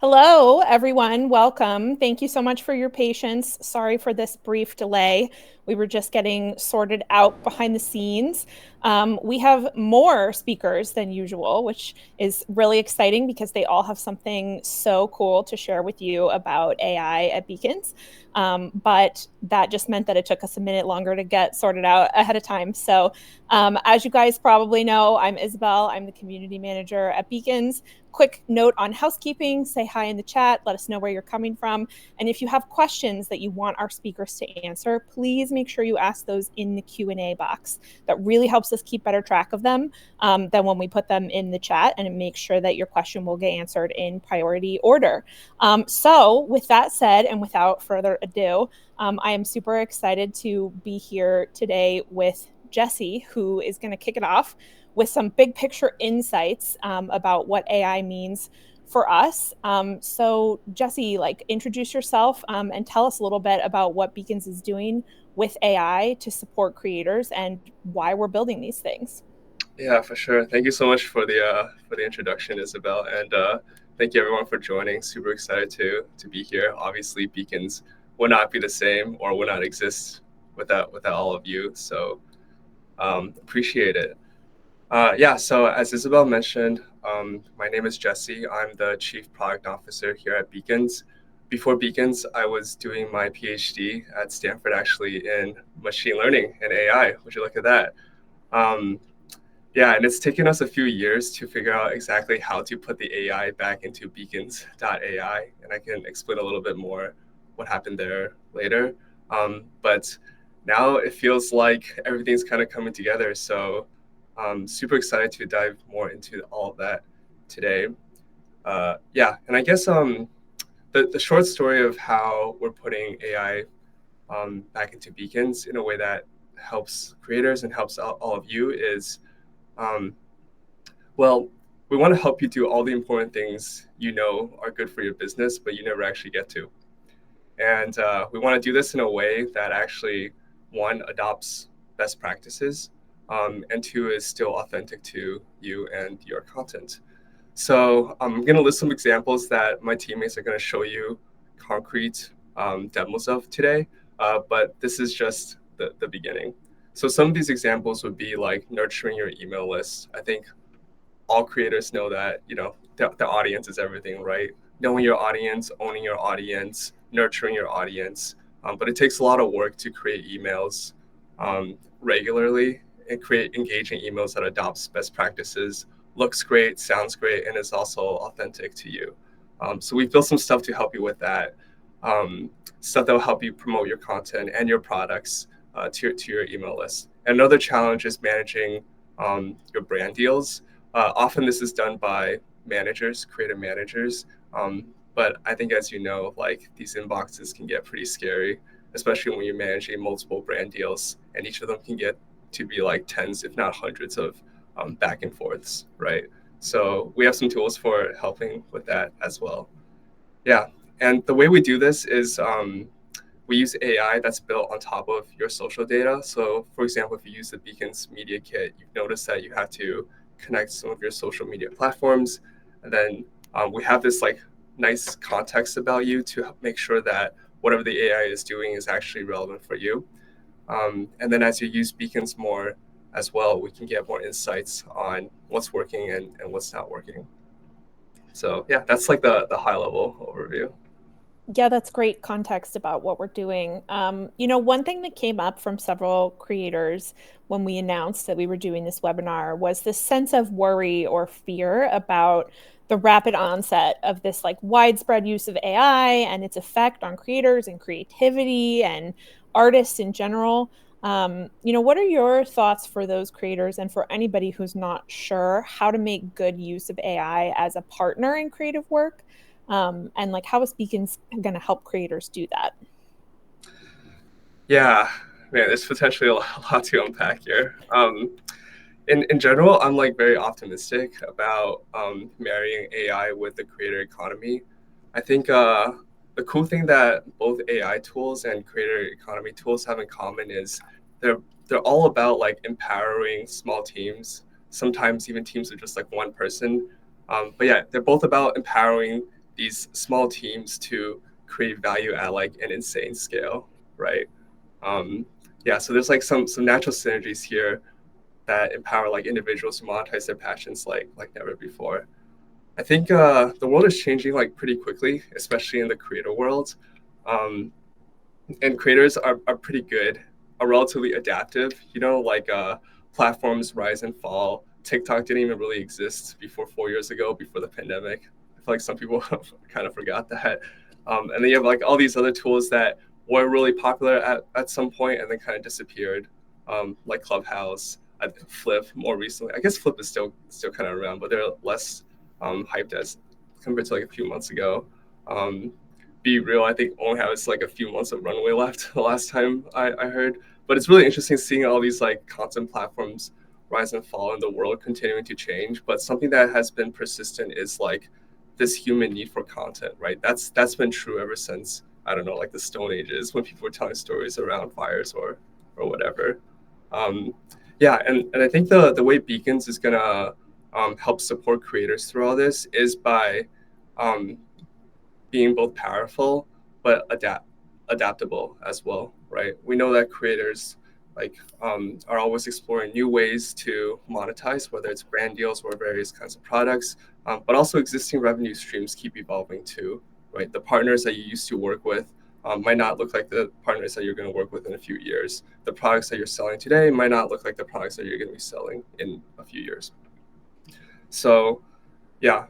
Hello, everyone. Welcome. Thank you so much for your patience. Sorry for this brief delay. We were just getting sorted out behind the scenes. We have more speakers than usual, which is really exciting because they all have something so cool to share with you about AI at Beacons. But that just meant that it took us a minute longer to get sorted out ahead of time. So, as you guys probably know, I'm Isabel. I'm the community manager at Beacons. Quick note on housekeeping, say hi in the chat, let us know where you're coming from. And if you have questions that you want our speakers to answer, please make sure you ask those in the Q&A box. That really helps us keep better track of them than when we put them in the chat, and it makes sure that your question will get answered in priority order. So with that said, and without further ado, I am super excited to be here today with Jesse, who is going to kick it off with some big picture insights about what AI means for us. So Jesse, introduce yourself and tell us a little bit about what Beacons is doing with AI to support creators and why we're building these things. Yeah, for sure. Thank you so much for the introduction, Isabel, and thank you everyone for joining. Super excited to be here. Obviously, Beacons would not be the same or would not exist without all of you. So appreciate it. Yeah. So as Isabel mentioned, my name is Jesse. I'm the Chief Product Officer here at Beacons. Before Beacons, I was doing my PhD at Stanford, actually in machine learning and AI. Would you look at that? Um, yeah, and it's taken us a few years to figure out exactly how to put the AI back into Beacons.ai, and I can explain a little bit more what happened there later. But now it feels like everything's kind of coming together. So super excited to dive more into all of that today. Yeah, and I guess the short story of how we're putting AI back into Beacons in a way that helps creators and helps all of you is um, well, we want to help you do all the important things you know are good for your business, but you never actually get to. And we want to do this in a way that actually, one, adopts best practices, and two, is still authentic to you and your content. So I'm going to list some examples that my teammates are going to show you concrete demos of today, but this is just the beginning. So some of these examples would be like nurturing your email list. I think all creators know that the audience is everything, right? Knowing your audience, owning your audience, nurturing your audience. But it takes a lot of work to create emails regularly and create engaging emails that adopts best practices, looks great, sounds great, and is also authentic to you. So we've built some stuff to help you with that. Stuff that will help you promote your content and your products to your email list. And another challenge is managing your brand deals. Often this is done by managers, creative managers. But I think, as you know, like these inboxes can get pretty scary, especially when you're managing multiple brand deals, and each of them can get to be like tens, if not hundreds, of back and forths, right? So we have some tools for helping with that as well. Yeah, and the way we do this is we use AI that's built on top of your social data. So, for example, if you use the Beacons Media Kit, you've noticed that you have to connect some of your social media platforms, and then we have this like nice context about you to make sure that whatever the AI is doing is actually relevant for you. And then as you use Beacons more as well, we can get more insights on what's working and what's not working. So yeah, that's like the high level overview. Yeah, that's great context about what we're doing. One thing that came up from several creators when we announced that we were doing this webinar was this sense of worry or fear about the rapid onset of this widespread use of AI and its effect on creators and creativity and artists in general. What are your thoughts for those creators and for anybody who's not sure how to make good use of AI as a partner in creative work? And how is Beacons going to help creators do that? Yeah, man, there's potentially a lot to unpack here. In general, I'm like very optimistic about marrying AI with the creator economy. I think the cool thing that both AI tools and creator economy tools have in common is they're they're all about like empowering small teams, sometimes even teams of just like one person. But yeah, they're both about empowering these small teams to create value at like an insane scale, right? Um, yeah, so there's like some natural synergies here that empower like individuals to monetize their passions like never before. I think the world is changing like pretty quickly, especially in the creator world. Um, and creators are pretty good, are relatively adaptive. Like platforms rise and fall. TikTok didn't even really exist before 4 years ago, before the pandemic. I feel like some people kind of forgot that. And then you have like all these other tools that were really popular at some point and then kind of disappeared, like Clubhouse, Flip more recently. I guess Flip is still kind of around, but they're less hyped as compared to like a few months ago. Um, Be Real, I think, only has like a few months of runway left the last time I heard. But it's really interesting seeing all these like content platforms rise and fall and the world continuing to change. But something that has been persistent is like this human need for content, right? That's been true ever since, I don't know, like the Stone Ages, when people were telling stories around fires or whatever. Um, yeah, and I think the way Beacons is gonna help support creators through all this is by um, being both powerful but adaptable as well, right? We know that creators are always exploring new ways to monetize, whether it's brand deals or various kinds of products, but also existing revenue streams keep evolving too, right? The partners that you used to work with might not look like the partners that you're going to work with in a few years. The products that you're selling today might not look like the products that you're going to be selling in a few years. So yeah,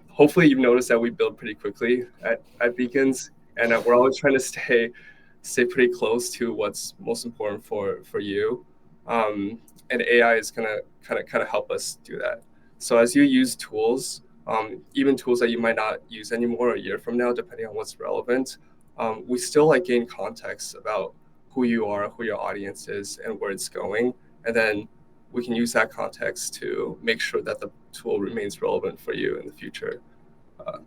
hopefully you've noticed that we build pretty quickly at Beacons, and we're always trying to stay pretty close to what's most important for you. And AI is gonna kind of help us do that. So as you use tools, even tools that you might not use anymore a year from now, depending on what's relevant, we still like gain context about who you are, who your audience is, and where it's going, and then we can use that context to make sure that the tool remains relevant for you in the future.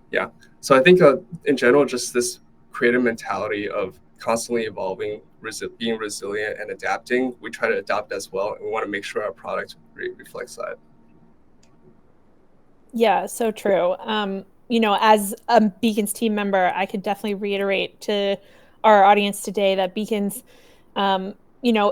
Yeah. So I think in general, just this creative mentality of constantly evolving, being resilient and adapting, we try to adapt as well. And we want to make sure our product reflects that. Yeah, so true. As a Beacons team member, I could definitely reiterate to our audience today that Beacons,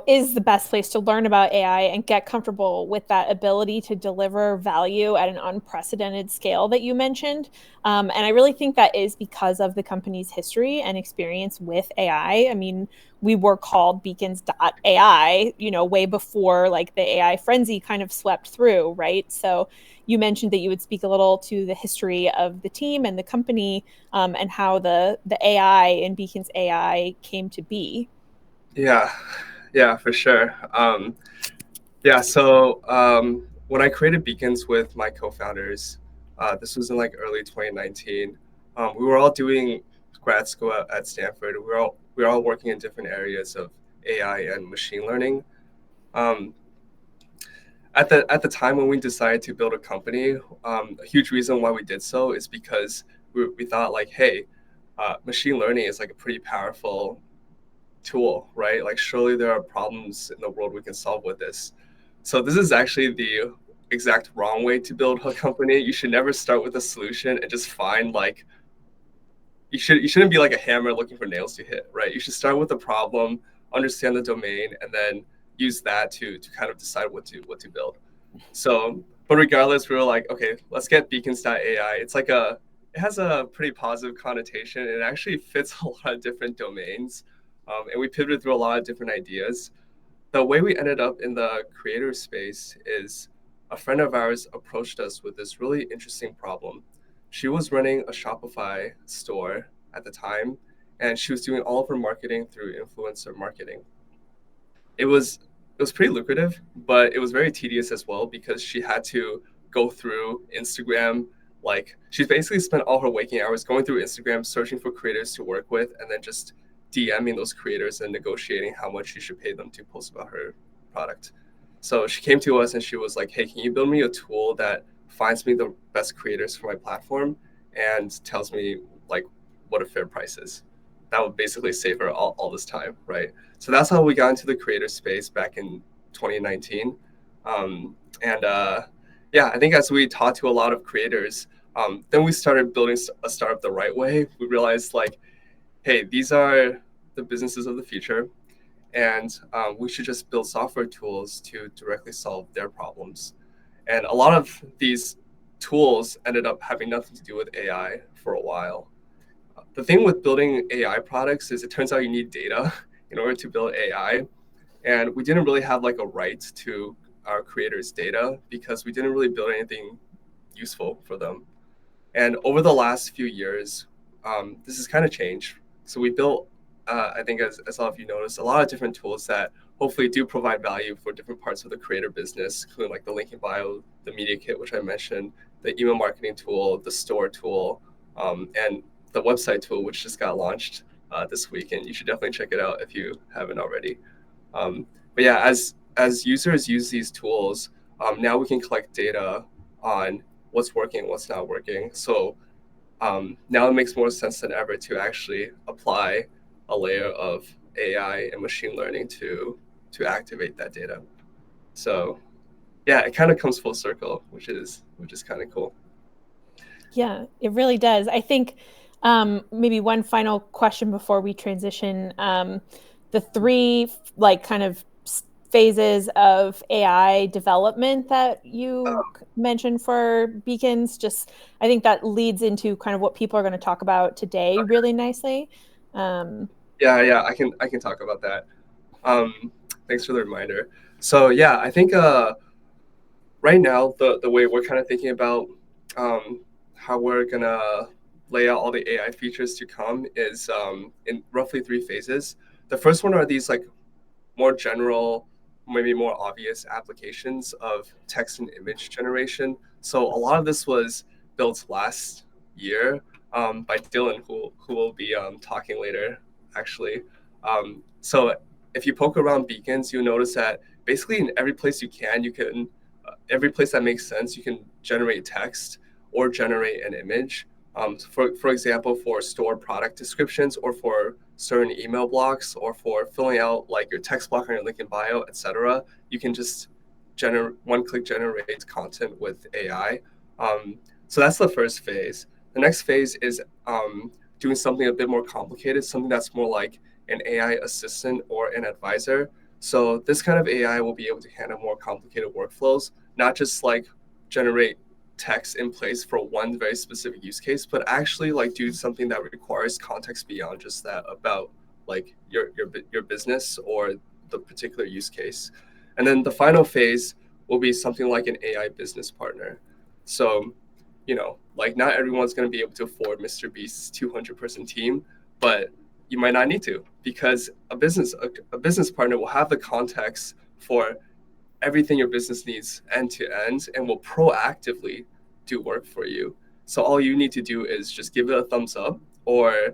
is the best place to learn about AI and get comfortable with that ability to deliver value at an unprecedented scale that you mentioned. And I really think that is because of the company's history and experience with AI. I mean, we were called Beacons.ai, way before like the AI frenzy kind of swept through, right? So you mentioned that you would speak a little to the history of the team and the company, and how the AI and Beacons AI came to be. Yeah, yeah, for sure. Yeah, so when I created Beacons with my co-founders, this was in like early 2019. We were all doing grad school at Stanford. We were all working in different areas of AI and machine learning. Um, at the time when we decided to build a company, a huge reason why we did so is because we thought like, hey, machine learning is like a pretty powerful tool, right? Like surely there are problems in the world we can solve with this. So this is actually the exact wrong way to build a company. You should never start with a solution and just find like you shouldn't be like a hammer looking for nails to hit, right? You should start with the problem, understand the domain, and then use that to kind of decide what to build. So, but regardless, we were like, okay, let's get Beacons.ai. It has a pretty positive connotation. It actually fits a lot of different domains, and we pivoted through a lot of different ideas. The way we ended up in the creator space is a friend of ours approached us with this really interesting problem. She was running a Shopify store at the time, and she was doing all of her marketing through influencer marketing. It was pretty lucrative, but it was very tedious as well because she had to go through Instagram. Like she's basically spent all her waking hours going through Instagram, searching for creators to work with, and then just DMing those creators and negotiating how much she should pay them to post about her product. So she came to us and she was like, "Hey, can you build me a tool that finds me the best creators for my platform and tells me like what a fair price is?" That would basically save her all this time, right? So that's how we got into the creator space back in 2019. And yeah, I think as we talked to a lot of creators, Then we started building a startup the right way. We realized like, hey, these are the businesses of the future, and we should just build software tools to directly solve their problems. And a lot of these tools ended up having nothing to do with AI for a while. The thing with building AI products is it turns out you need data in order to build AI. And we didn't really have like a right to our creators' data because we didn't really build anything useful for them. And over the last few years, this has kind of changed. So we built, I think, as all of you noticed, a lot of different tools that hopefully do provide value for different parts of the creator business, including like the link in bio, the media kit, which I mentioned, the email marketing tool, the store tool, and the website tool, which just got launched this week. And you should definitely check it out if you haven't already. But yeah, as users use these tools, now we can collect data on what's working, what's not working. So now it makes more sense than ever to actually apply a layer of AI and machine learning to activate that data. So yeah, it kind of comes full circle, which is kind of cool. Yeah, it really does. I think maybe one final question before we transition. The three like kind of phases of AI development that you mentioned for Beacons, just I think that leads into kind of what people are going to talk about today really nicely. Um, Yeah, I can talk about that. Thanks for the reminder. So yeah, I think right now the way we're kind of thinking about how we're gonna lay out all the AI features to come is in roughly three phases. The first one are these like more general, maybe more obvious applications of text and image generation. So a lot of this was built last year by Dylan, who will be talking later, actually. So if you poke around Beacons, you'll notice that basically in every place you can, every place that makes sense, you can generate text or generate an image. For example, for store product descriptions or for certain email blocks or for filling out like your text block on your link in bio, etc., you can just one-click generate content with AI. So that's the first phase. The next phase is doing something a bit more complicated, something that's more like an AI assistant or an advisor. So this kind of AI will be able to handle more complicated workflows, not just like generate text in place for one very specific use case, but actually like do something that requires context beyond just that about like your business or the particular use case. And then the final phase will be something like an AI business partner. So, like not everyone's going to be able to afford Mr. Beast's 200-person team, but you might not need to because a business partner will have the context for everything your business needs end to end and will proactively do work for you. So all you need to do is just give it a thumbs up or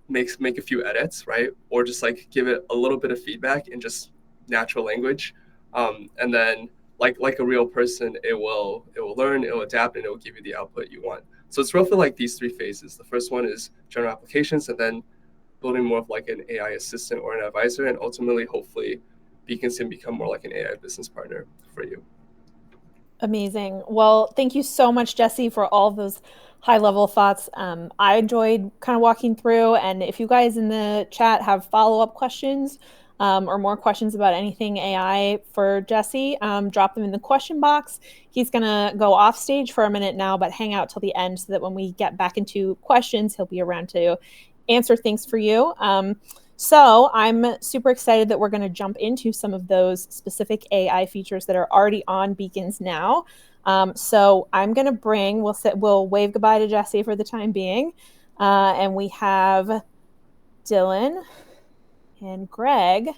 make a few edits, right? Or just like give it a little bit of feedback in just natural language. And then like a real person, it will learn, it will adapt, and it will give you the output you want. So it's roughly like these three phases. The first one is general applications, and then building more of like an AI assistant or an advisor, and ultimately, hopefully, Beacons can become more like an AI business partner for you. Amazing. Well, thank you so much, Jesse, for all of those high level thoughts. I enjoyed kind of walking through. And if you guys in the chat have follow up questions or more questions about anything AI for Jesse, drop them in the question box. He's going to go off stage for a minute now, but hang out till the end so that when we get back into questions, he'll be around to answer things for you. So I'm super excited that we're going to jump into some of those specific AI features that are already on Beacons now. So I'm going to we'll wave goodbye to Jesse for the time being. And we have Dylan and Greg,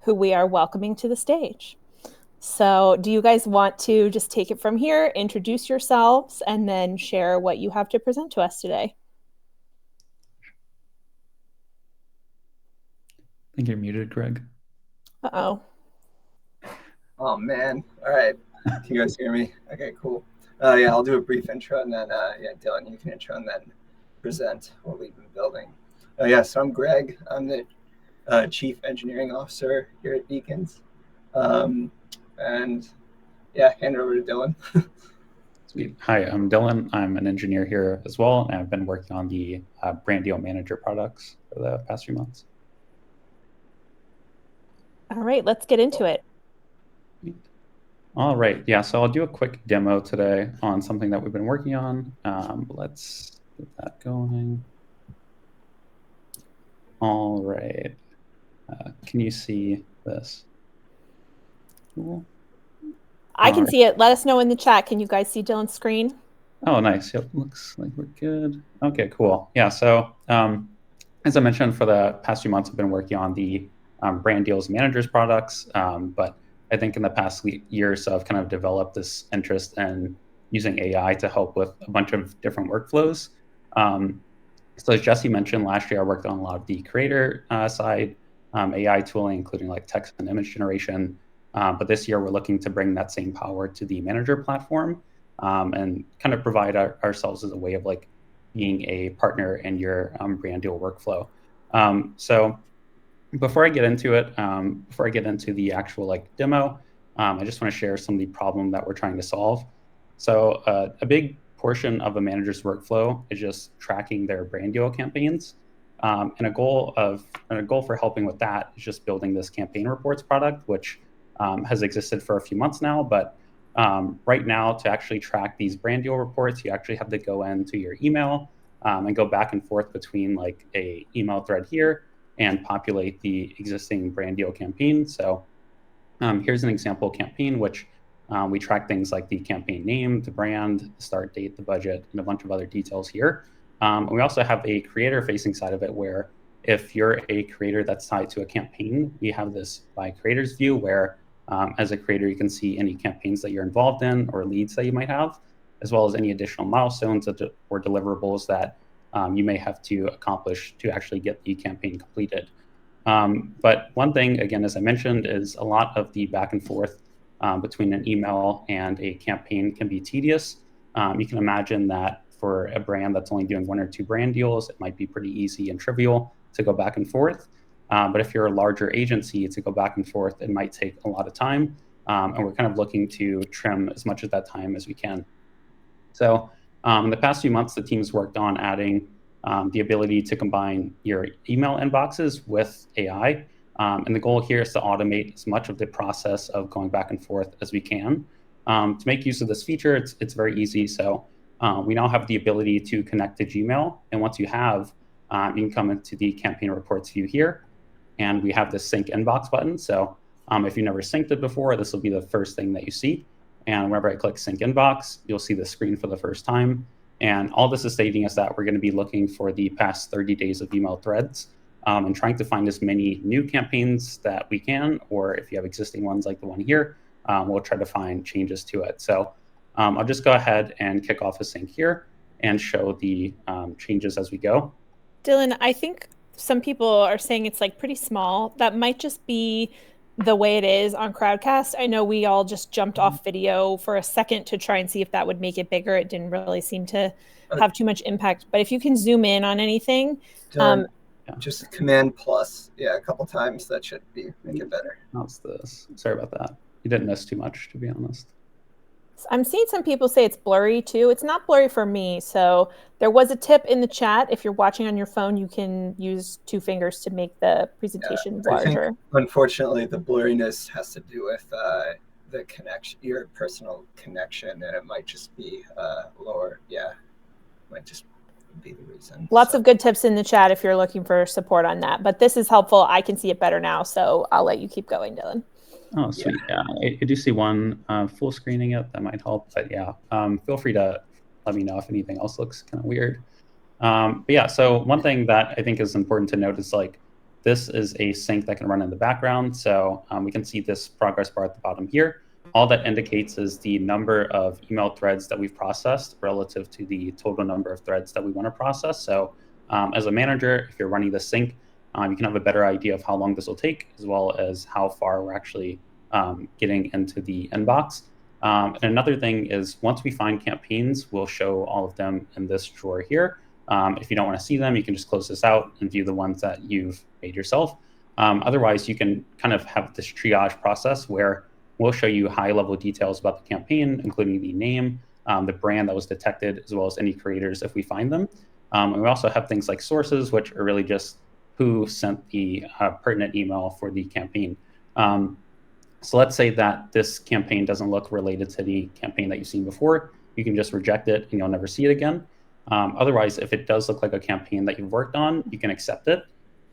who we are welcoming to the stage. So do you guys want to just take it from here, introduce yourselves, and then share what you have to present to us today? I think you're muted, Greg. Uh-oh. Oh, man. All right. Can you guys hear me? Okay, cool. Yeah, I'll do a brief intro, and then, Dylan, you can intro and then present what we've been building. So I'm Greg. I'm the Chief Engineering Officer here at Beacons. And, hand it over to Dylan. Sweet. Hi, I'm Dylan. I'm an engineer here as well, and I've been working on the brand deal manager products for the past few months. All right, let's get into it. All right, yeah, so I'll do a quick demo today on something that we've been working on. Let's get that going. All right, can you see this? Cool. I can see it. Let us know in the chat. Can you guys see Dylan's screen? Oh, nice. Yep, looks like we're good. Okay, cool. Yeah, so as I mentioned, for the past few months, I've been working on the brand deals managers products, but I think in the past year or so, I've kind of developed this interest in using AI to help with a bunch of different workflows. So as Jesse mentioned, last year I worked on a lot of the creator side AI tooling, including like text and image generation. But this year we're looking to bring that same power to the manager platform and kind of provide ourselves as a way of like being a partner in your brand deal workflow. So before I get into it, before I get into the actual like demo, I just want to share some of the problem that we're trying to solve. So a big portion of a manager's workflow is just tracking their brand deal campaigns. And a goal for helping with that is just building this campaign reports product, which has existed for a few months now. But right now, to actually track these brand deal reports, you actually have to go into your email and go back and forth between like a email thread here and populate the existing brand deal campaign. So here's an example campaign, which we track things like the campaign name, the brand, the start date, the budget, and a bunch of other details here. And we also have a creator-facing side of it where if you're a creator that's tied to a campaign, we have this by creators view where as a creator, you can see any campaigns that you're involved in or leads that you might have, as well as any additional milestones or deliverables that you may have to accomplish to actually get the campaign completed. But one thing, again, as I mentioned, is a lot of the back and forth between an email and a campaign can be tedious. You can imagine that for a brand that's only doing one or two brand deals, it might be pretty easy and trivial to go back and forth. But if you're a larger agency, to go back and forth, it might take a lot of time. And we're kind of looking to trim as much of that time as we can. So in the past few months, the team's worked on adding the ability to combine your email inboxes with AI. And the goal here is to automate as much of the process of going back and forth as we can. To make use of this feature, it's very easy. So we now have the ability to connect to Gmail. And once you have, you can come into the campaign reports view here. And we have this sync inbox button. So if you've never synced it before, this will be the first thing that you see. And whenever I click sync inbox, you'll see the screen for the first time. And all this is stating is that we're going to be looking for the past 30 days of email threads and trying to find as many new campaigns that we can, or if you have existing ones like the one here, we'll try to find changes to it. So I'll just go ahead and kick off a sync here and show the changes as we go. Dylan, I think some people are saying it's like pretty small. That might just be the way it is on Crowdcast. I know we all just jumped off video for a second to try and see if that would make it bigger. It didn't really seem to have too much impact. But if you can zoom in on anything, just Command plus, a couple times, that should make it better. How's this? Sorry about that. You didn't miss too much, to be honest. I'm seeing some people say it's blurry too. It's not blurry for me. So there was a tip in the chat. If you're watching on your phone, you can use 2 fingers to make the presentation larger. I think, unfortunately, the blurriness has to do with the connection, your personal connection, and it might just be lower. Yeah, might just be the reason. Lots of good tips in the chat if you're looking for support on that. But this is helpful. I can see it better now. So I'll let you keep going, Dylan. Oh, sweet. Yeah, I do see one full screening it. That might help. But yeah, feel free to let me know if anything else looks kind of weird. But yeah, so one thing that I think is important to note is like this is a sync that can run in the background. So we can see this progress bar at the bottom here. All that indicates is the number of email threads that we've processed relative to the total number of threads that we want to process. So as a manager, if you're running the sync, you can have a better idea of how long this will take, as well as how far we're actually getting into the inbox. And another thing is once we find campaigns, we'll show all of them in this drawer here. If you don't want to see them, you can just close this out and view the ones that you've made yourself. Otherwise, you can kind of have this triage process where we'll show you high-level details about the campaign, including the name, the brand that was detected, as well as any creators if we find them. And we also have things like sources, which are really just who sent the pertinent email for the campaign. So let's say that this campaign doesn't look related to the campaign that you've seen before. You can just reject it and you'll never see it again. Otherwise, if it does look like a campaign that you've worked on, you can accept it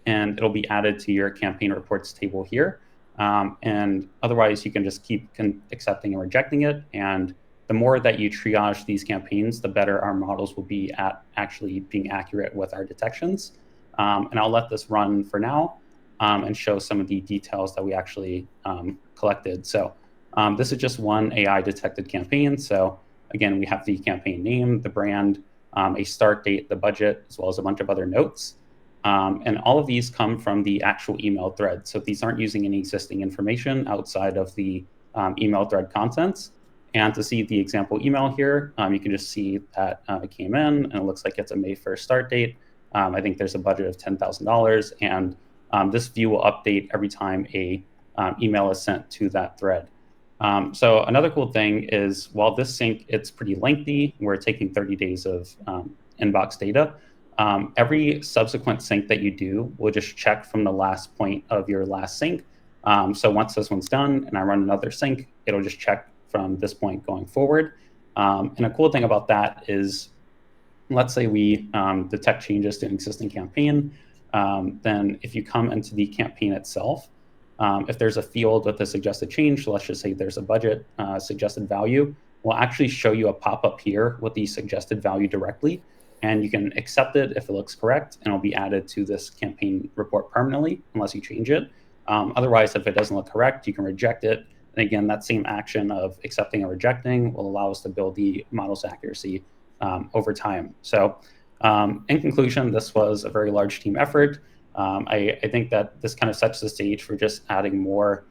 and it'll be added to your campaign reports table here. And otherwise, you can just keep accepting and rejecting it. And the more that you triage these campaigns, the better our models will be at actually being accurate with our detections. And I'll let this run for now and show some of the details that we actually collected. So this is just one AI detected campaign. So again, we have the campaign name, the brand, a start date, the budget, as well as a bunch of other notes. And all of these come from the actual email thread. So these aren't using any existing information outside of the email thread contents. And to see the example email here, you can just see that it came in and it looks like it's a May 1st start date. I think there's a budget of $10,000 and this view will update every time a email is sent to that thread. So another cool thing is while this sync, it's pretty lengthy, we're taking 30 days of inbox data. Every subsequent sync that you do will just check from the last point of your last sync. So once this one's done and I run another sync, it'll just check from this point going forward. And a cool thing about that is, let's say we detect changes to an existing campaign, then if you come into the campaign itself, if there's a field with a suggested change, so let's just say there's a budget suggested value, we'll actually show you a pop-up here with the suggested value directly. And you can accept it if it looks correct, and it'll be added to this campaign report permanently unless you change it. Otherwise, if it doesn't look correct, you can reject it. And again, that same action of accepting and rejecting will allow us to build the model's accuracy over time. So in conclusion, this was a very large team effort. I think that this kind of sets the stage for just adding more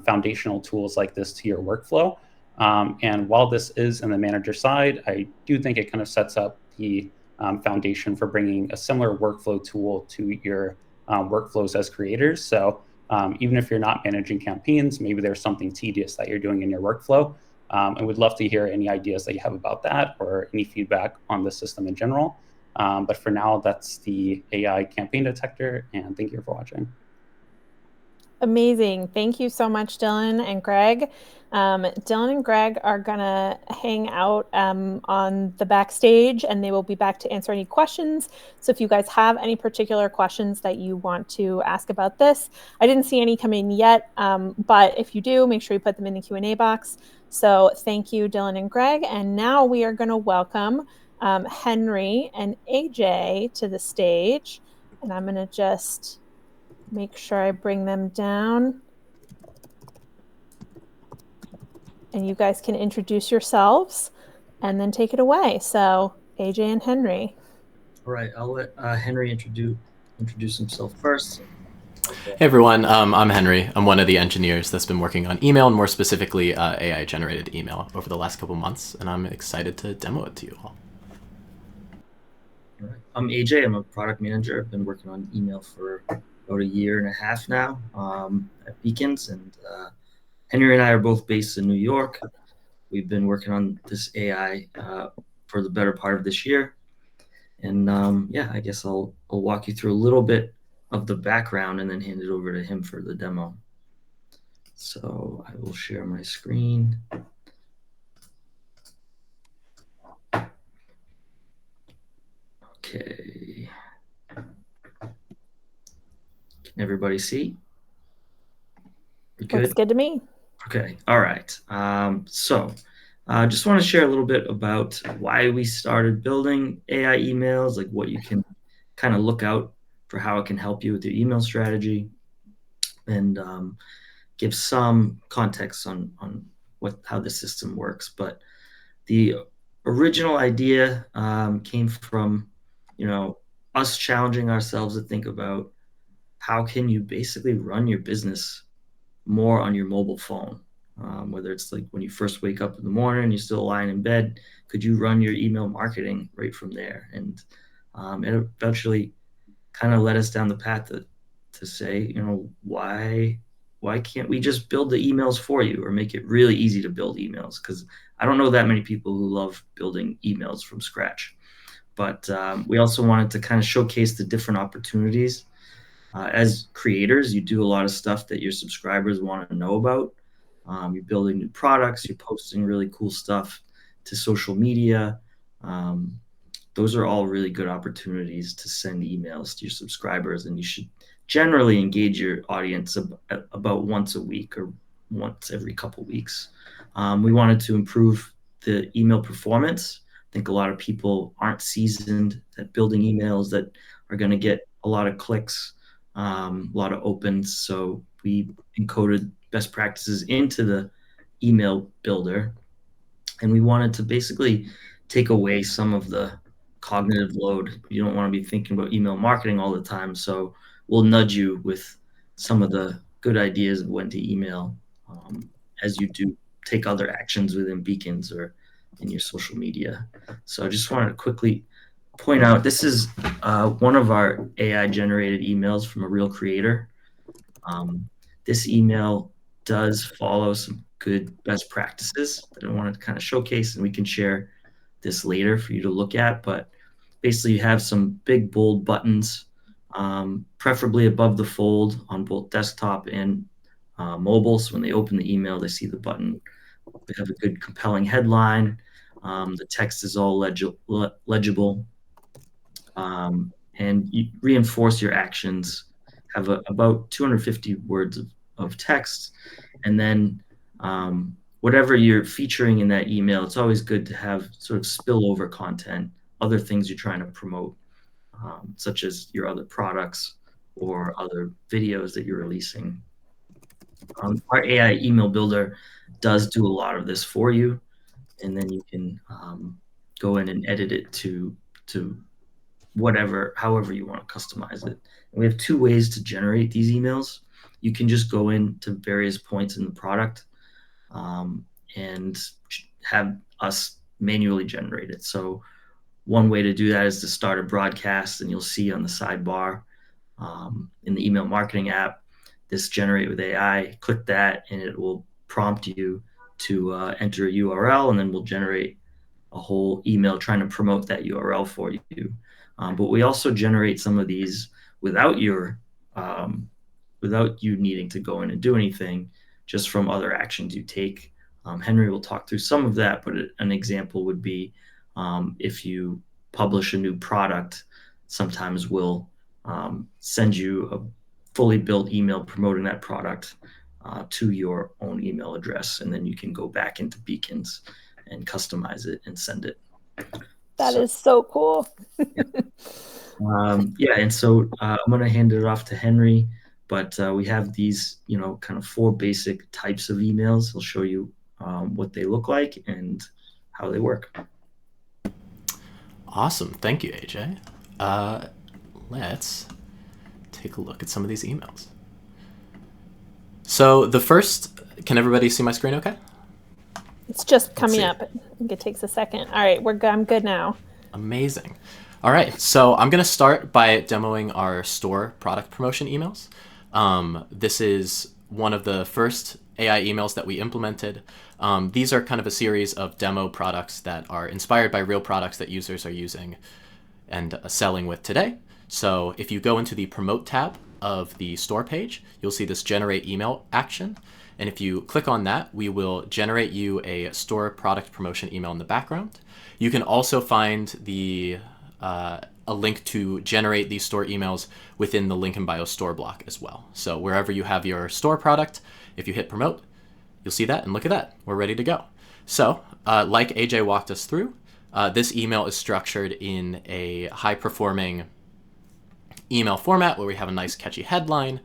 foundational tools like this to your workflow. And while this is in the manager side, I do think it kind of sets up the foundation for bringing a similar workflow tool to your workflows as creators. So even if you're not managing campaigns, maybe there's something tedious that you're doing in your workflow. And we'd love to hear any ideas that you have about that or any feedback on the system in general. But for now, that's the AI campaign detector, and thank you for watching. Amazing. Thank you so much, Dylan and Greg. Dylan and Greg are going to hang out on the backstage, and they will be back to answer any questions. So if you guys have any particular questions that you want to ask about this, I didn't see any come in yet, but if you do, make sure you put them in the Q&A box. So thank you, Dylan and Greg. And now we are going to welcome Henry and AJ to the stage. And I'm going to just make sure I bring them down. And you guys can introduce yourselves and then take it away. So AJ and Henry. All right, I'll let Henry introduce himself first. Hey everyone, I'm Henry. I'm one of the engineers that's been working on email, and more specifically AI generated email over the last couple months, and I'm excited to demo it to you all. All right. I'm AJ. I'm a product manager. I've been working on email for about 1.5 years now at Beacons, and Henry and I are both based in New York. We've been working on this AI for the better part of this year. And yeah, I guess I'll walk you through a little bit of the background and then hand it over to him for the demo. So I will share my screen. Okay. Can everybody see? Good? Looks good to me. Okay. All right. So I just want to share a little bit about why we started building AI emails, like what you can kind of look out for, how it can help you with your email strategy, and give some context on how the system works. But the original idea came from, us challenging ourselves to think about how can you basically run your business more on your mobile phone. Whether it's like when you first wake up in the morning, you're still lying in bed, could you run your email marketing right from there? And it eventually kind of led us down the path to say, why why can't we just build the emails for you or make it really easy to build emails? Because I don't know that many people who love building emails from scratch. But we also wanted to kind of showcase the different opportunities. As creators, you do a lot of stuff that your subscribers want to know about. You're building new products, you're posting really cool stuff to social media. Those are all really good opportunities to send emails to your subscribers, and you should generally engage your audience about once a week or once every couple weeks. We wanted to improve the email performance. I think a lot of people aren't seasoned at building emails that are going to get a lot of clicks, a lot of opens. So we encoded best practices into the email builder, and we wanted to basically take away some of the cognitive load. You don't want to be thinking about email marketing all the time. So we'll nudge you with some of the good ideas of when to email as you do take other actions within Beacons or in your social media. So I just wanted to quickly point out, this is one of our AI generated emails from a real creator. This email does follow some good best practices that I wanted to kind of showcase, and we can share this later for you to look at. But basically, you have some big bold buttons, preferably above the fold on both desktop and mobile. So when they open the email, they see the button. We have a good compelling headline. The text is all legible. And you reinforce your actions, have about 250 words of text. And then whatever you're featuring in that email, it's always good to have sort of spillover content, other things you're trying to promote, such as your other products or other videos that you're releasing. Our AI email builder does do a lot of this for you, and then you can go in and edit it to however you want to customize it. And we have two ways to generate these emails. You can just go into various points in the product and have us manually generate it. So one way to do that is to start a broadcast, and you'll see on the sidebar in the email marketing app, this generate with AI. Click that, and it will prompt you to enter a URL, and then we'll generate a whole email trying to promote that URL for you. But we also generate some of these without you needing to go in and do anything, just from other actions you take. Henry will talk through some of that, but an example would be if you publish a new product, sometimes we'll send you a fully built email promoting that product to your own email address, and then you can go back into Beacons and customize it and send it. That is so cool. And so I'm going to hand it off to Henry, but we have these, kind of 4 basic types of emails. He'll show you what they look like and how they work. Awesome. Thank you, AJ. Let's take a look at some of these emails. So the first, can everybody see my screen okay? It's just coming up. I think it takes a second. All right, I'm good now. Amazing. All right, so I'm going to start by demoing our store product promotion emails. This is one of the first AI emails that we implemented. These are kind of a series of demo products that are inspired by real products that users are using and selling with today. So if you go into the Promote tab of the store page, you'll see this Generate Email action. And if you click on that, we will generate you a store product promotion email in the background. You can also find a link to generate these store emails within the link in bio store block as well. So wherever you have your store product, if you hit promote, you'll see that, and look at that, we're ready to go. So like AJ walked us through, this email is structured in a high performing email format where we have a nice catchy headline,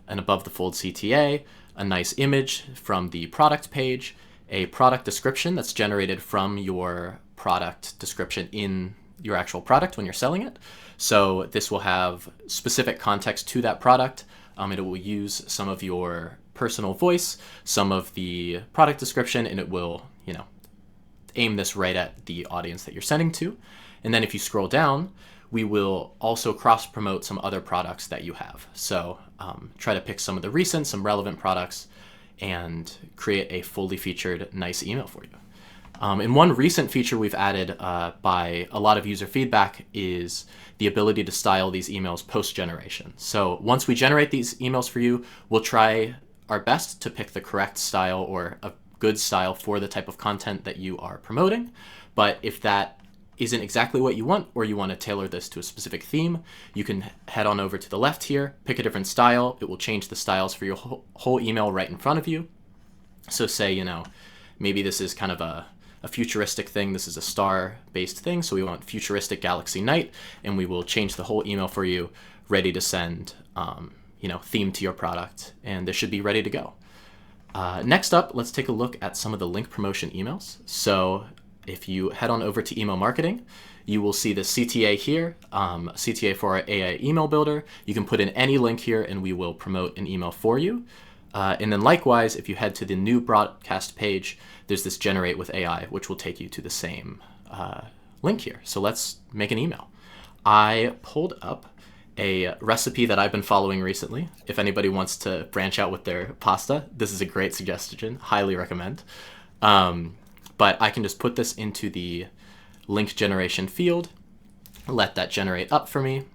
an above the fold CTA, a nice image from the product page, a product description that's generated from your product description in your actual product when you're selling it. So this will have specific context to that product. It will use some of your personal voice, some of the product description, and it will, aim this right at the audience that you're sending to. And then if you scroll down, we will also cross-promote some other products that you have. So try to pick some of the recent, some relevant products, and create a fully featured nice email for you. And one recent feature we've added by a lot of user feedback is the ability to style these emails post-generation. So once we generate these emails for you, we'll try our best to pick the correct style or a good style for the type of content that you are promoting. But if that isn't exactly what you want, or you want to tailor this to a specific theme, you can head on over to the left here, pick a different style. It will change the styles for your whole email right in front of you. So say, you know, maybe this is kind of a futuristic thing. This is a star-based thing, so we want futuristic galaxy night, and we will change the whole email for you, ready to send, theme to your product, and this should be ready to go. Next up, let's take a look at some of the link promotion emails. So if you head on over to email marketing, you will see the CTA here, CTA for our AI email builder. You can put in any link here and we will promote an email for you. And then likewise, if you head to the new broadcast page, there's this generate with AI, which will take you to the same link here. So let's make an email. I pulled up a recipe that I've been following recently. If anybody wants to branch out with their pasta, this is a great suggestion. Highly recommend. But I can just put this into the link generation field, let that generate up for me,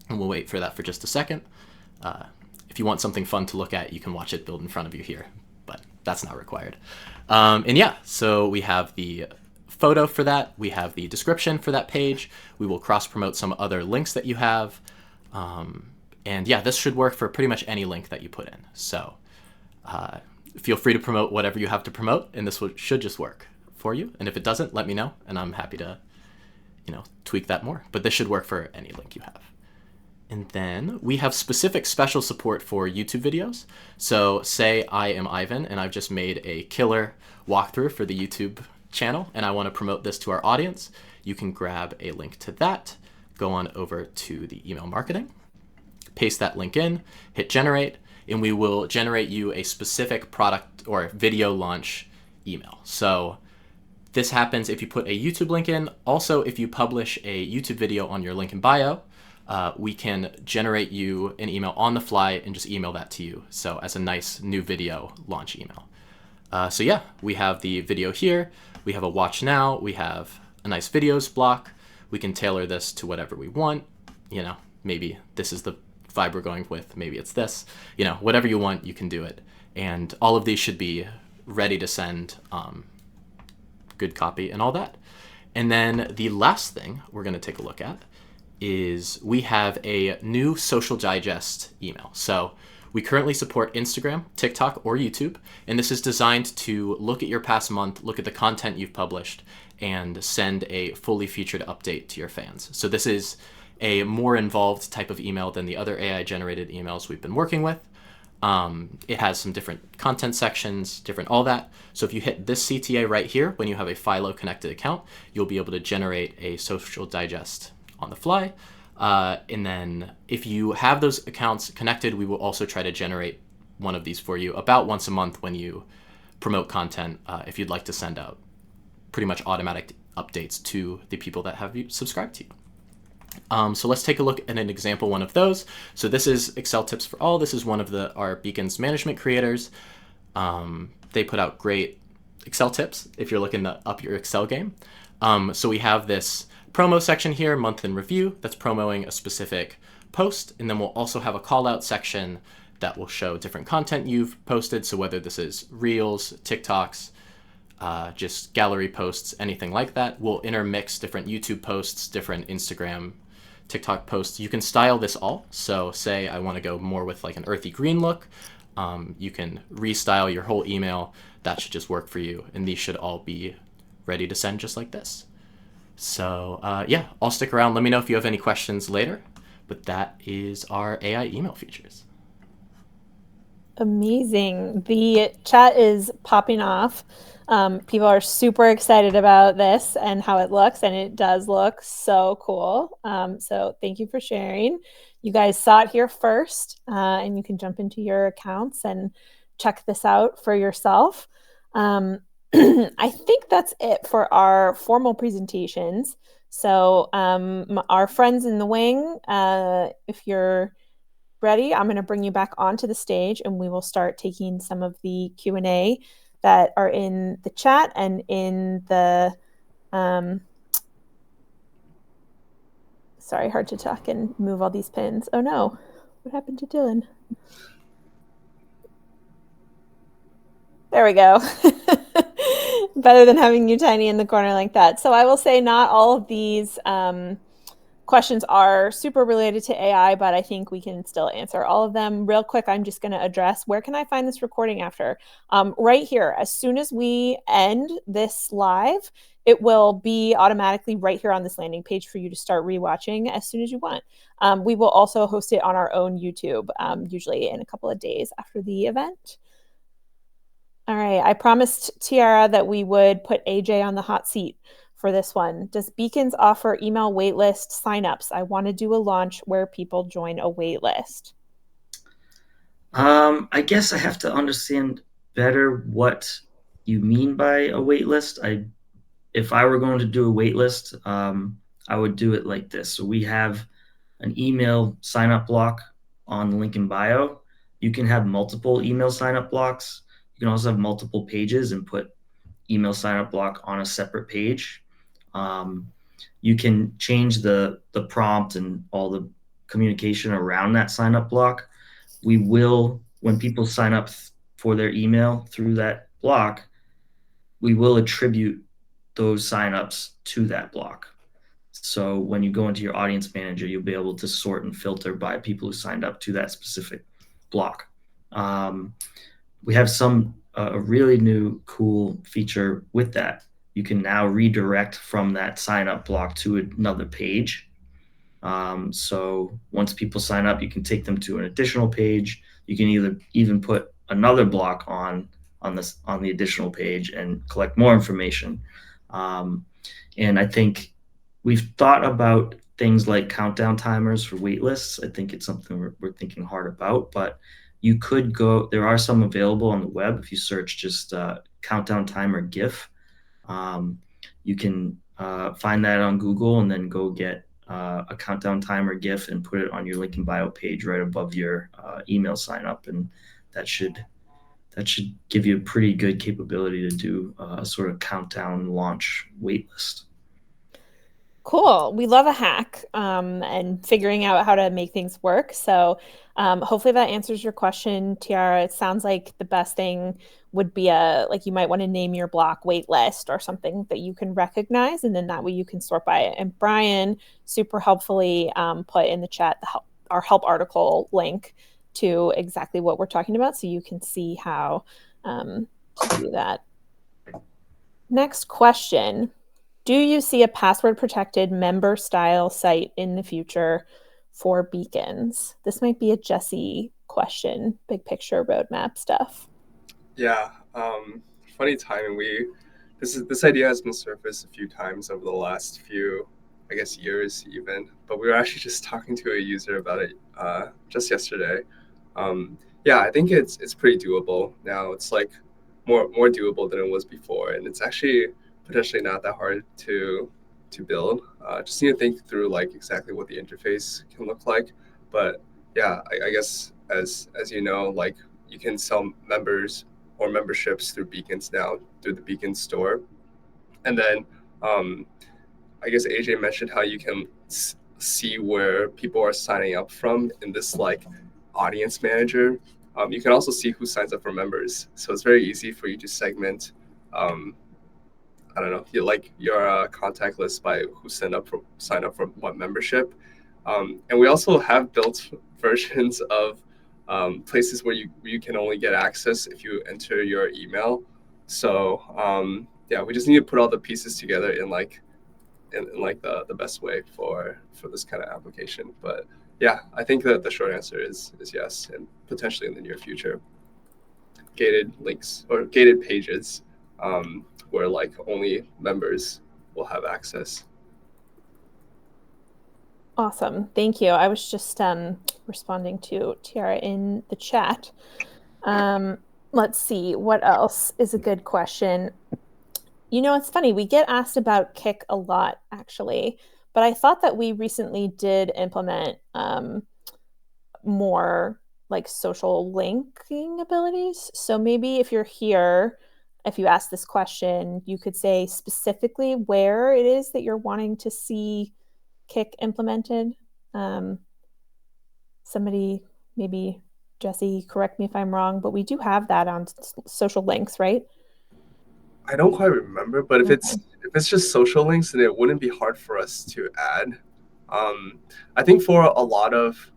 and we'll wait for that for just a second. If you want something fun to look at, you can watch it build in front of you here, but that's not required. And yeah, so we have the photo for that. We have the description for that page. We will cross-promote some other links that you have. And yeah, this should work for pretty much any link that you put in. So feel free to promote whatever you have to promote, and this should just work for you. And if it doesn't, let me know, and I'm happy to, tweak that more. But this should work for any link you have. And then we have specific special support for YouTube videos. So say I am Ivan, and I've just made a killer walkthrough for the YouTube channel, and I want to promote this to our audience. You can grab a link to that, go on over to the email marketing, paste that link in, hit generate, and we will generate you a specific product or video launch email. So this happens if you put a YouTube link in. Also, if you publish a YouTube video on your link in bio, we can generate you an email on the fly and just email that to you. So as a nice new video launch email. So yeah, we have the video here. We have a watch now. We have a nice videos block. We can tailor this to whatever we want. Maybe this is the vibe we're going with. Maybe it's this. Whatever you want, you can do it. And all of these should be ready to send, good copy and all that. And then the last thing we're going to take a look at is we have a new social digest email. So we currently support Instagram, TikTok, or YouTube, and this is designed to look at your past month, look at the content you've published, and send a fully featured update to your fans. So this is a more involved type of email than the other AI-generated emails we've been working with. It has some different content sections, different all that. So if you hit this CTA right here, when you have a Philo connected account, you'll be able to generate a social digest on the fly. And then if you have those accounts connected, we will also try to generate one of these for you about once a month when you promote content, if you'd like to send out pretty much automatic updates to the people that have you subscribed to you. So let's take a look at an example one of those. So this is Excel Tips for All. This is one of our Beacons management creators. They put out great Excel tips if you're looking to up your Excel game. So we have this promo section here, month in review, that's promoting a specific post. And then we'll also have a call out section that will show different content you've posted. So whether this is Reels, TikToks, just gallery posts, anything like that. We'll intermix different YouTube posts, different Instagram, TikTok posts. You can style this all. So say I want to go more with like an earthy green look. You can restyle your whole email. That should just work for you. And these should all be ready to send just like this. So yeah, I'll stick around. Let me know if you have any questions later. But that is our AI email features. Amazing. The chat is popping off. People are super excited about this and how it looks, and it does look so cool. So thank you for sharing. You guys saw it here first, and you can jump into your accounts and check this out for yourself. I think that's it for our formal presentations. So our friends in the wing, if you're ready, I'm going to bring you back onto the stage and we will start taking some of the Q&A that are in the chat and in the, sorry, hard to talk and move all these pins. Oh no, what happened to Dylan? There we go. Better than having you tiny in the corner like that. So I will say not all of these questions are super related to AI, but I think we can still answer all of them. Real quick, I'm just going to address, where can I find this recording after? Right here. As soon as we end this live, it will be automatically right here on this landing page for you to start rewatching as soon as you want. We will also host it on our own YouTube, usually in a couple of days after the event. All right, I promised Tiara that we would put AJ on the hot seat for this one. Does Beacons offer email waitlist signups? I want to do a launch where people join a waitlist. I guess I have to understand better what you mean by a waitlist. If I were going to do a waitlist, I would do it like this. So we have an email sign up block on the link in bio. You can have multiple email sign up blocks. You can also have multiple pages and put email sign up block on a separate page. You can change the prompt and all the communication around that sign up block. We will, when people sign up for their email through that block, we will attribute those signups to that block. So when you go into your audience manager, you'll be able to sort and filter by people who signed up to that specific block. We have a really new cool feature with that. You can now redirect from that sign up block to another page. So once people sign up, you can take them to an additional page. You can even put another block on the additional page and collect more information. And I think we've thought about things like countdown timers for waitlists. I think it's something we're thinking hard about, but you could go, there are some available on the web. If you search just countdown timer GIF, you can find that on Google and then go get a countdown timer GIF and put it on your link in bio page right above your email sign up. And that should give you a pretty good capability to do a sort of countdown launch waitlist. Cool. We love a hack and figuring out how to make things work. So hopefully that answers your question, Tiara. It sounds like the best thing would be you might want to name your block waitlist or something that you can recognize, and then that way you can sort by it. And Brian super helpfully put in the chat our help article link to exactly what we're talking about, so you can see how to do that. Next question. Do you see a password-protected member-style site in the future for Beacons? This might be a Jesse question, big picture roadmap stuff. Yeah, funny timing. This idea has been surfaced a few times over the last few, I guess, years even. But we were actually just talking to a user about it just yesterday. Yeah, I think it's pretty doable now. It's like more doable than it was before, and it's actually potentially not that hard to build. Just need to think through like exactly what the interface can look like. But yeah, I guess as you know, like you can sell members or memberships through Beacons now through the Beacons store, and then I guess AJ mentioned how you can see where people are signing up from in this like audience manager. You can also see who signs up for members, so it's very easy for you to segment. I don't know, your contact list by who sign up for what membership. And we also have built versions of places where you can only get access if you enter your email. So yeah, we just need to put all the pieces together in the best way for this kind of application. But yeah, I think that the short answer is yes, and potentially in the near future. Gated links or gated pages where like only members will have access. Awesome. Thank you. I was just responding to Tiara in the chat. Let's see, what else is a good question? It's funny. We get asked about Kik a lot, actually, but I thought that we recently did implement more like social linking abilities. So maybe if you're here, if you ask this question, you could say specifically where it is that you're wanting to see Kik implemented. Somebody, maybe Jesse, correct me if I'm wrong, but we do have that on social links, right? I don't quite remember, but if Okay. it's just social links, then it wouldn't be hard for us to add. I think for a lot of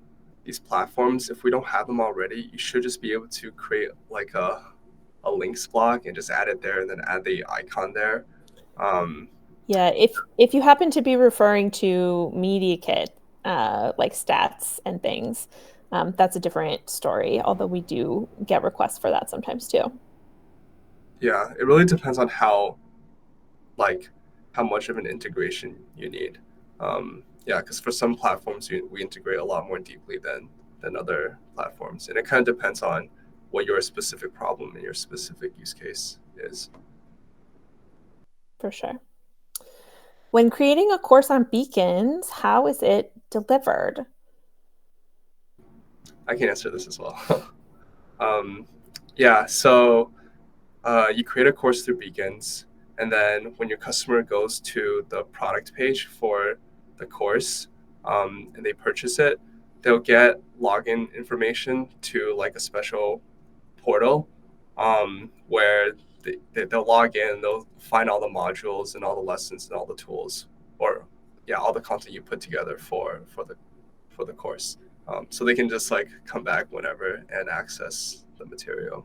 these platforms, if we don't have them already, you should just be able to create like a links block and just add it there and then add the icon there. Um, Yeah, if you happen to be referring to Media Kit, like stats and things, that's a different story, although we do get requests for that sometimes too. yeah, it really depends on like how much of an integration you need. Yeah, because for some platforms we integrate a lot more deeply than other platforms, and it kind of depends on what your specific problem and your specific use case is. For sure. When creating a course on beacons, how is it delivered? I can answer this as well. um, yeah, so you create a course through Beacons, and then when your customer goes to the product page for the course and they purchase it, they'll get login information to like a special portal where they'll log in, they'll find all the modules and all the lessons and all the tools, or yeah, all the content you put together for the course. So they can just like come back whenever and access the material.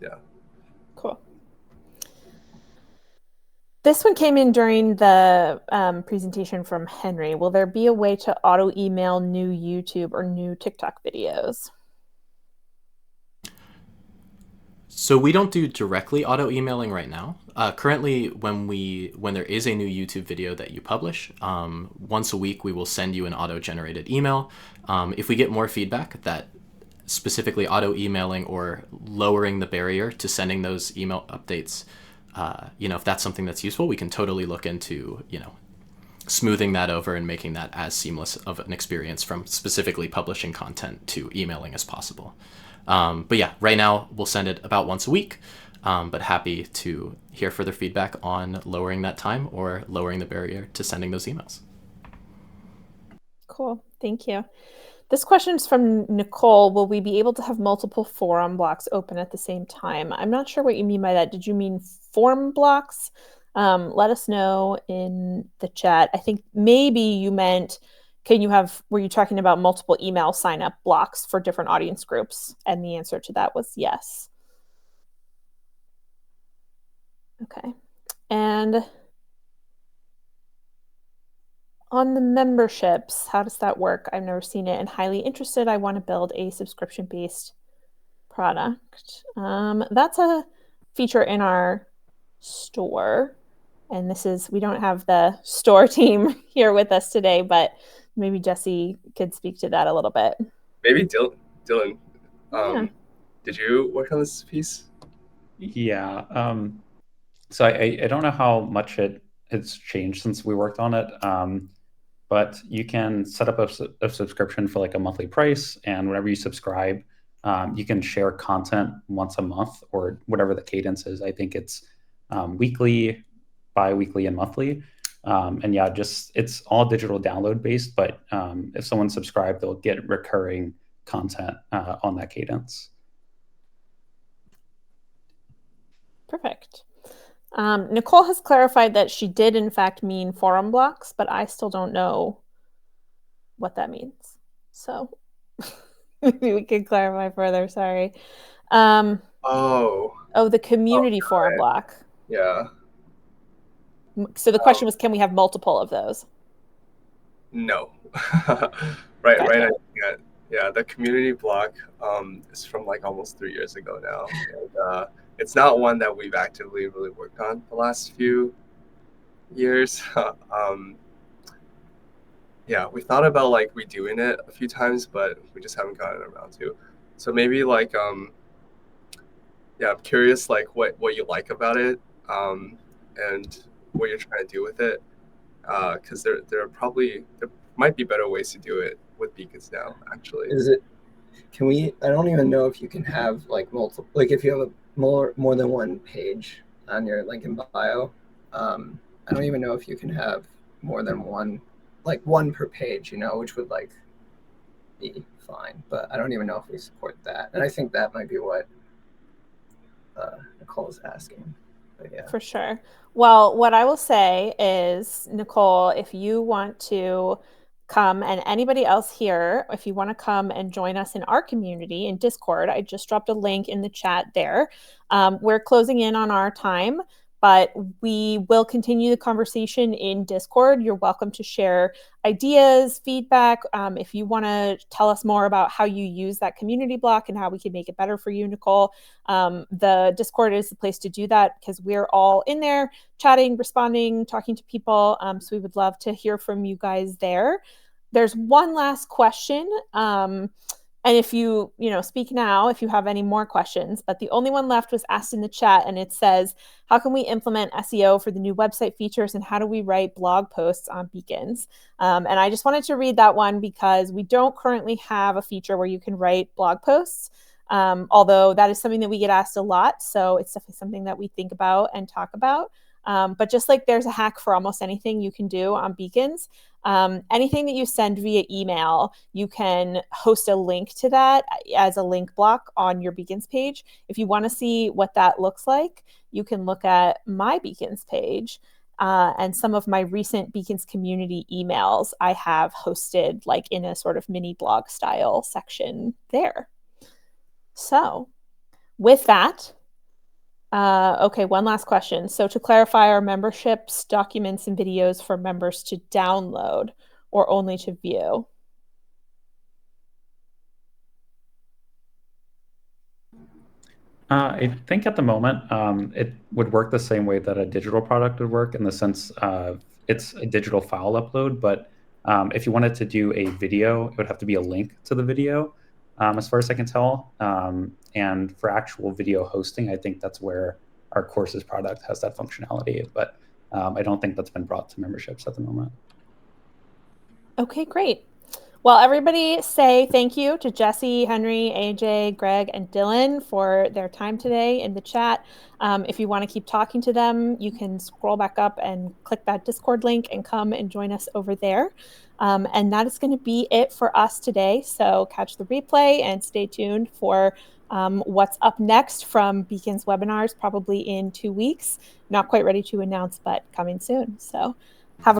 Yeah. Cool. This one came in during the presentation from Henry. Will there be a way to auto email new YouTube or new TikTok videos? So we don't do directly auto emailing right now. Currently, when there is a new YouTube video that you publish, once a week we will send you an auto generated email. If we get more feedback that specifically auto emailing or lowering the barrier to sending those email updates, if that's something that's useful, we can totally look into smoothing that over and making that as seamless of an experience from specifically publishing content to emailing as possible. But yeah, right now we'll send it about once a week, but happy to hear further feedback on lowering that time or lowering the barrier to sending those emails. Cool. Thank you. This question is from Nicole. Will we be able to have multiple forum blocks open at the same time? I'm not sure what you mean by that. Did you mean form blocks? Let us know in the chat. I think maybe you meant, were you talking about multiple email sign up blocks for different audience groups? And the answer to that was yes. Okay. And on the memberships, how does that work? I've never seen it and highly interested. I want to build a subscription-based product. That's a feature in our store. And we don't have the store team here with us today, but maybe Jesse could speak to that a little bit. Maybe Dylan, Yeah. did you work on this piece? Yeah. So I don't know how much it's changed since we worked on it. But you can set up a subscription for like a monthly price, and whenever you subscribe, you can share content once a month or whatever the cadence is. I think it's weekly, bi-weekly, and monthly. And yeah, it's all digital download based, but if someone subscribed, they'll get recurring content on that cadence. Perfect. Nicole has clarified that she did in fact mean forum blocks, but I still don't know what that means. So maybe we could clarify further. Sorry. The community forum block. Yeah. So the question was, can we have multiple of those? No. Right. Gotcha. Right. Yeah. The community block is from like almost 3 years ago now. And, it's not one that we've actively really worked on the last few years. Yeah, we thought about like redoing it a few times, but we just haven't gotten around to. So maybe like yeah, I'm curious like what you like about it. and what you're trying to do with it. Because there might be better ways to do it with Beacons now, actually. Is it? Can we? I don't even know if you can have like multiple. Like if you have a more than one page on your link in bio. I don't even know if you can have more than one, like one per page. Which would like be fine. But I don't even know if we support that. And I think that might be what Nicole is asking. But yeah. For sure. Well, what I will say is, Nicole, if you want to come, and anybody else here, if you want to come and join us in our community in Discord, I just dropped a link in the chat there. We're closing in on our time, but we will continue the conversation in Discord. You're welcome to share ideas, feedback. If you want to tell us more about how you use that community block and how we can make it better for you, Nicole, the Discord is the place to do that because we're all in there chatting, responding, talking to people. So we would love to hear from you guys there. There's one last question. And if you speak now, if you have any more questions, but the only one left was asked in the chat, and it says, how can we implement SEO for the new website features, and how do we write blog posts on Beacons? And I just wanted to read that one because we don't currently have a feature where you can write blog posts, although that is something that we get asked a lot. So it's definitely something that we think about and talk about. But just like there's a hack for almost anything you can do on Beacons, anything that you send via email, you can host a link to that as a link block on your Beacons page. If you want to see what that looks like, you can look at my Beacons page and some of my recent Beacons community emails I have hosted like in a sort of mini blog style section there. So with that, okay, one last question. So to clarify, are memberships documents and videos for members to download or only to view? I think at the moment it would work the same way that a digital product would work in the sense of it's a digital file upload, but if you wanted to do a video, it would have to be a link to the video, as far as I can tell. And for actual video hosting, I think that's where our courses product has that functionality, but I don't think that's been brought to memberships at the moment. Okay, great. Well, everybody say thank you to Jesse, Henry, AJ, Greg, and Dylan for their time today in the chat. If you want to keep talking to them, you can scroll back up and click that Discord link and come and join us over there. And that is going to be it for us today. So catch the replay and stay tuned for what's up next from Beacons webinars, probably in 2 weeks. Not quite ready to announce, but coming soon. So